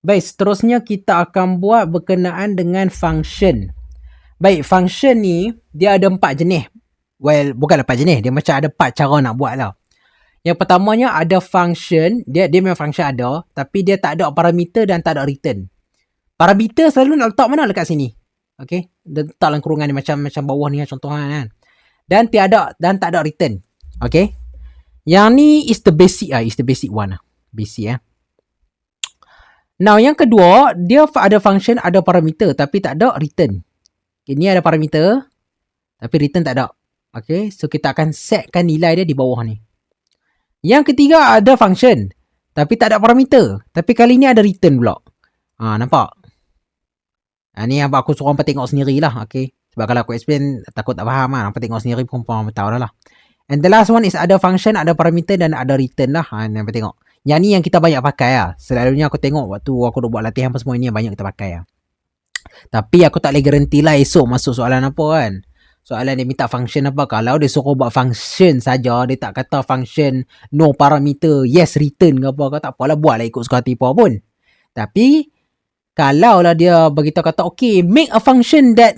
Baik, seterusnya kita akan buat berkenaan dengan function. Baik, function ni dia ada 4 jenis. Well, bukan 4 jenis, dia macam ada 4 cara nak buat lah. Yang pertamanya ada function, dia memang function ada, tapi dia tak ada parameter dan tak ada return. Parameter selalu nak letak mana? Dekat sini. Okay, dia letak dalam kurungan ni macam bawah ni contohnya kan. Dan tak ada return. Okay. Yang ni is the basic one lah. Basic. Now yang kedua, dia ada function, ada parameter tapi tak ada return. Okay, ni ada parameter tapi return tak ada. Okay, so kita akan setkan nilai dia di bawah ni. Yang ketiga ada function tapi tak ada parameter, tapi kali ni ada return pula. Nampak? Ni abang aku suruh hampa tengok sendiri lah. Okay, sebab kalau aku explain takut tak faham lah. Hampa tengok sendiri pun tahu dah lah. And the last one is ada function, ada parameter dan ada return lah. Nampa tengok. Yang ni yang kita banyak pakai lah. Selalunya aku tengok waktu aku dah buat latihan apa semua ni yang banyak kita pakai lah. Tapi aku tak boleh garanti lah esok masuk soalan apa kan. Soalan dia minta function apa. Kalau dia suruh buat function saja, dia tak kata function no parameter, yes return ke apa, kau tak apalah, buatlah ikut suka hati apa pun. Tapi kalau lah dia beritahu kata okay, make a function that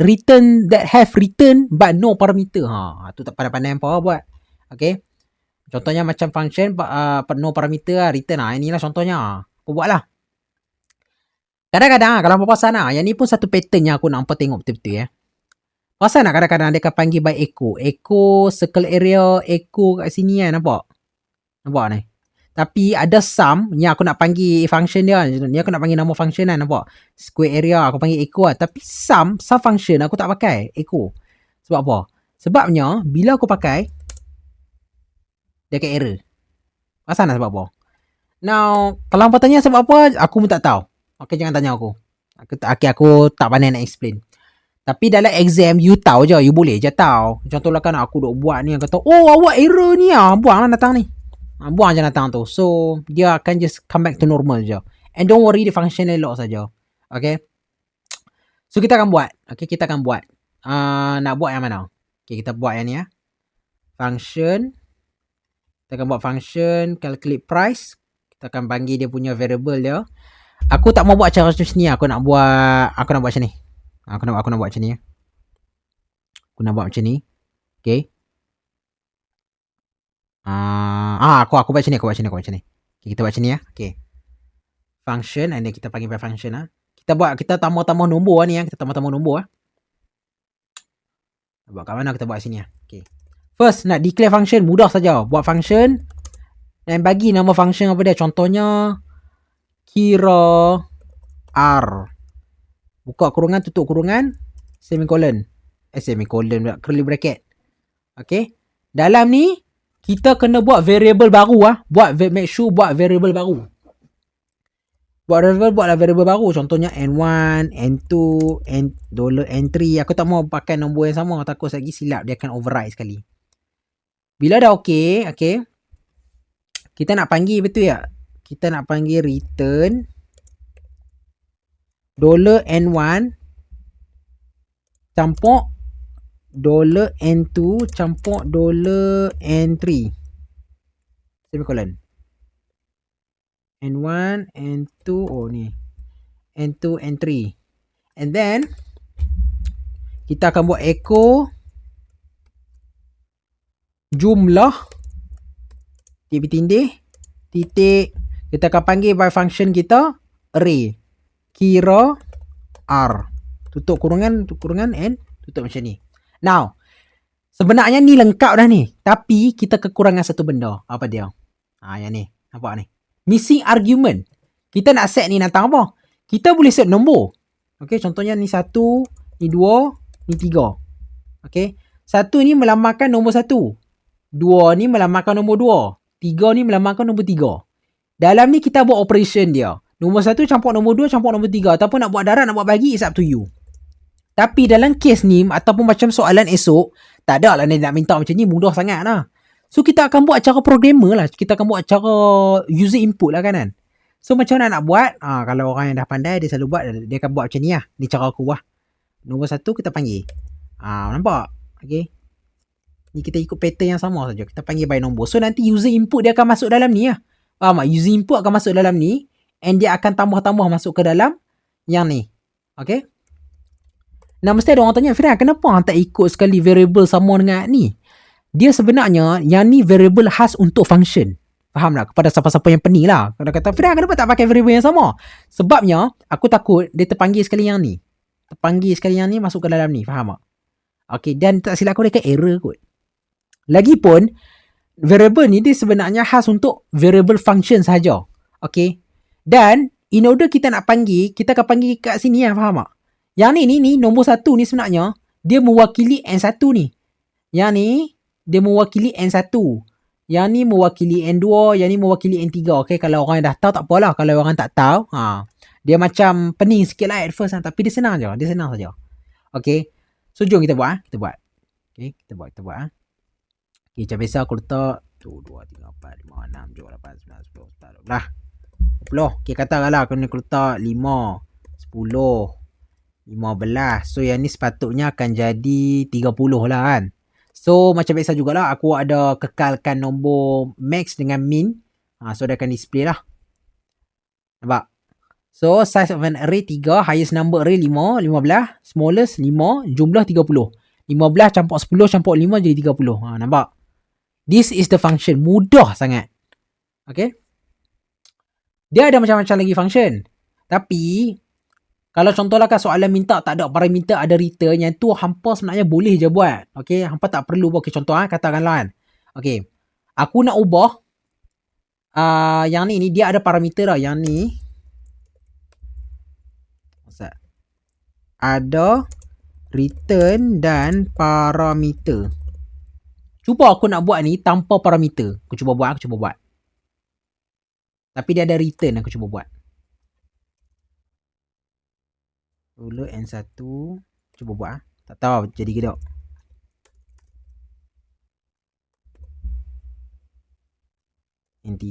have return but no parameter, tu tak pandai-pandai apa buat. Okay, contohnya macam function no parameter lah, return lah. Inilah contohnya. Aku buat lah. Kadang-kadang kalau apa perasan lah, yang ni pun satu pattern yang aku nampak tengok betul-betul. Perasan lah kadang-kadang dia akan panggil by echo. Echo circle area, echo kat sini kan, nampak? Nampak ni? Tapi ada sum yang aku nak panggil function dia. Ni aku nak panggil nama function kan, nampak? Square area aku panggil echo lah. Tapi sum function aku tak pakai echo. Sebab apa? Sebabnya bila aku pakai, dia akan error. Perasan lah sebab apa? Now, kalau hampa tanya sebab apa, aku pun tak tahu. Okay, jangan tanya aku. Aku tak pandai nak explain. Tapi dalam exam, you tahu je. You boleh je tahu. Contohlah kan aku duk buat ni, kata, oh awak error ni lah. Buang lah datang ni. Buang je datang tu. So, dia akan just come back to normal je. And don't worry, the function elok saja. Okay. So, kita akan buat. Okay, kita akan buat. Nak buat yang mana? Okay, kita buat yang ni ya. Function. Kita akan buat function. Calculate price. Kita akan panggil dia punya variable dia. Aku tak mau buat cara macam ni. Aku nak buat macam ni. Aku nak buat macam ni ya. Aku nak buat macam ni. Okay. Aku buat macam ni. Okay, kita buat macam ni ya. Okay. Function, and then kita panggil by function lah. Kita tambah nombor ni ya. Kita tambah nombor lah. Buat kat mana kita buat sini ya. Okay. First, nak declare function. Mudah saja. Buat function. Dan bagi nama function apa dia. Contohnya, kira R. Buka kurungan, tutup kurungan, semicolon. Semicolon, curly bracket. Okay. Dalam ni, kita kena buat variable baru lah. Make sure buat variable baru. Buatlah variable baru. Contohnya N1, N2, $N3. Aku tak mau pakai nombor yang sama. Takut lagi silap. Dia akan override sekali. Bila dah okay. Kita nak panggil betul ya? Kita nak panggil return $N1 campur $N2 campur $N3 semicolon. N1, N2, ni N2, N3. And then kita akan buat echo jumlah titik tindih titik, kita akan panggil by function kita array kira R, tutup kurungan and tutup macam ni. Now, sebenarnya ni lengkap dah ni, tapi kita kekurangan satu benda. Apa dia? Yang ni, nampak ni, missing argument. Kita nak set ni datang apa? Kita boleh set nombor. Okay, contohnya ni 1, ni 2, ni 3. Okay, 1 ni melambangkan nombor 1, 2 ni melambangkan nombor 2, 3 ni melambangkan nombor 3. Dalam ni kita buat operation dia. Nombor 1 campur nombor 2 campur nombor 3. Ataupun nak buat darab, nak buat bagi, it's up to you. Tapi dalam kes ni, ataupun macam soalan esok, tak ada lah nak minta macam ni, mudah sangat lah. So, kita akan buat cara programmer lah. Kita akan buat cara user input lah kan. So, macam mana nak buat? Kalau orang yang dah pandai, dia selalu buat, dia akan buat macam ni lah. Ni cara aku lah. Nombor 1 kita panggil. Nampak? Okay. Ni kita ikut pattern yang sama saja. Kita panggil by nombor. So, nanti user input dia akan masuk dalam ni lah. Faham tak? User input akan masuk dalam ni. and dia akan tambah-tambah masuk ke dalam yang ni. Okay. Nah, mesti ada orang tanya, Firan, kenapa hang tak ikut sekali variable sama dengan ni? Dia sebenarnya, yang ni variable khas untuk function. Faham tak? Kepada siapa-siapa yang pening lah. Kalau kata, Firan, kenapa tak pakai variable yang sama? Sebabnya, aku takut dia terpanggil sekali yang ni. Terpanggil sekali yang ni masuk ke dalam ni. Faham tak? Okay, dan tak silap aku dia error kot. Lagipun, variable ni dia sebenarnya khas untuk variable function sahaja. Okay. Dan, in order kita nak panggil, kita akan panggil kat sini lah, faham tak? Yang ni nombor 1 ni sebenarnya, dia mewakili N1 ni. Yang ni, dia mewakili N1. Yang ni mewakili N2, yang ni mewakili N3. Okay, kalau orang yang dah tahu tak apalah. Kalau orang tak tahu, dia macam pening sikit lah at first. Tapi dia senang je. Dia senang saja. Okay. So, jom kita buat. Kita buat. Okay, kita buat. Okay, macam biasa aku letak 1, 2, 3, 4, 5, 6, 7, 8, 9, 10, 11, 12. Okay, katakanlah aku letak 5, 10, 15. So yang ni sepatutnya akan jadi 30 lah kan. So macam biasa jugalah, aku ada kekalkan nombor max dengan min. So dia akan display lah. Nampak? So size of an array 3, highest number array 5, 15, smallest 5, jumlah 30. 15 campur 10 campur 5 jadi 30. Nampak? This is the function. Mudah sangat. Okay? Dia ada macam-macam lagi function. Tapi kalau contohlah kan soalan minta tak ada parameter, ada return, yang tu hampa sebenarnya boleh je buat. Okay, hampa tak perlu buat. Okay, contoh katakanlah kan. Okay, aku nak ubah yang ni dia ada parameter lah. Yang ni ada return dan parameter. Cuba aku nak buat ni tanpa parameter. Aku cuba buat. Tapi dia ada return, aku cuba buat. Ruler N1. Cuba buat. Tak tahu jadi ke tak. N3.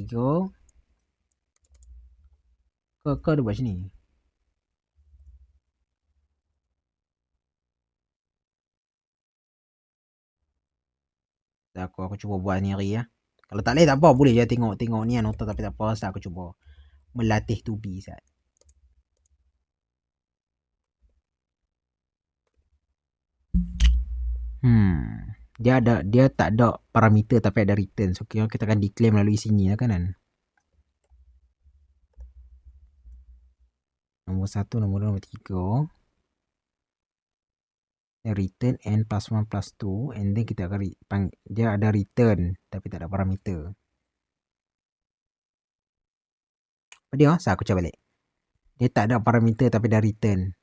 Kau ada buat macam ni. Aku cuba buat ni hari ya. Kalau tak boleh tak apa, boleh je tengok ni nota, tapi tak apa, aku cuba melatih tubi sat. Dia tak ada parameter tapi ada return. So kita akan declare melalui sini lah kan. Nombor 1, nombor 2, nombor 3. Return n plus 1 plus 2, and then kita akan dia ada return tapi tak ada parameter. Dia aku cuba balik. Dia tak ada parameter tapi ada return.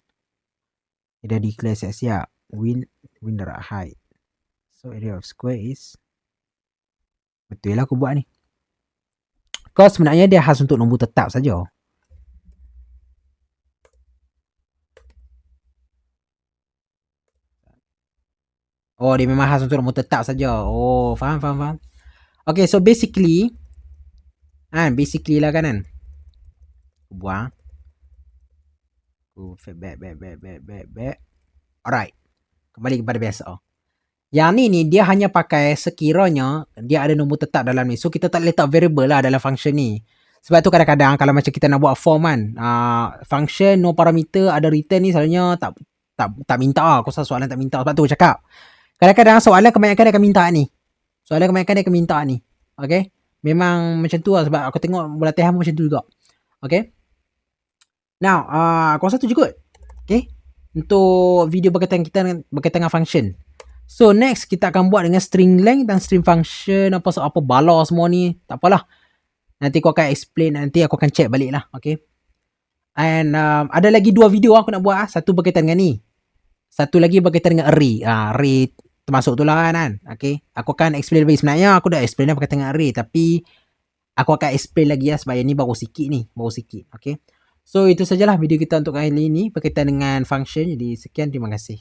Dia dah declare siap-siap. Win the height. So area of square is, betul lah aku buat ni. Kau sebenarnya dia khas untuk nombor tetap saja. Oh, dia memang khas untuk nombor tetap saja. Oh, faham. Okay, so basically lah kan. Buang. Back. Alright. Kembali kepada biasa. Yang ni dia hanya pakai sekiranya dia ada nombor tetap dalam ni. So kita tak letak variable lah dalam function ni. Sebab tu kadang-kadang kalau macam kita nak buat form kan, function no parameter ada return ni selalunya tak minta lah. Aku rasa soalan tak minta. Sebab tu aku cakap, kadang-kadang soalan kebanyakan dia akan minta ni. Okay. Memang macam tu lah, sebab aku tengok latihan macam tu juga. Okay. Now, aku rasa tu je kot. Okay. Untuk video berkaitan dengan function. So next kita akan buat dengan string length dan string function, apa bala semua ni. Tak apalah. Nanti aku akan explain, nanti aku akan check balik lah. Okay. And ada lagi 2 video aku nak buat. Satu berkaitan dengan ni. Satu lagi berkaitan dengan array. Array termasuk tu lah kan. Okay. Aku akan explain lagi. Sebenarnya aku dah explain berkaitan dengan array. Tapi aku akan explain lagi lah sebab yang ni baru sikit. Okay. So itu sajalah video kita untuk kali ini berkaitan dengan function. Jadi sekian, terima kasih.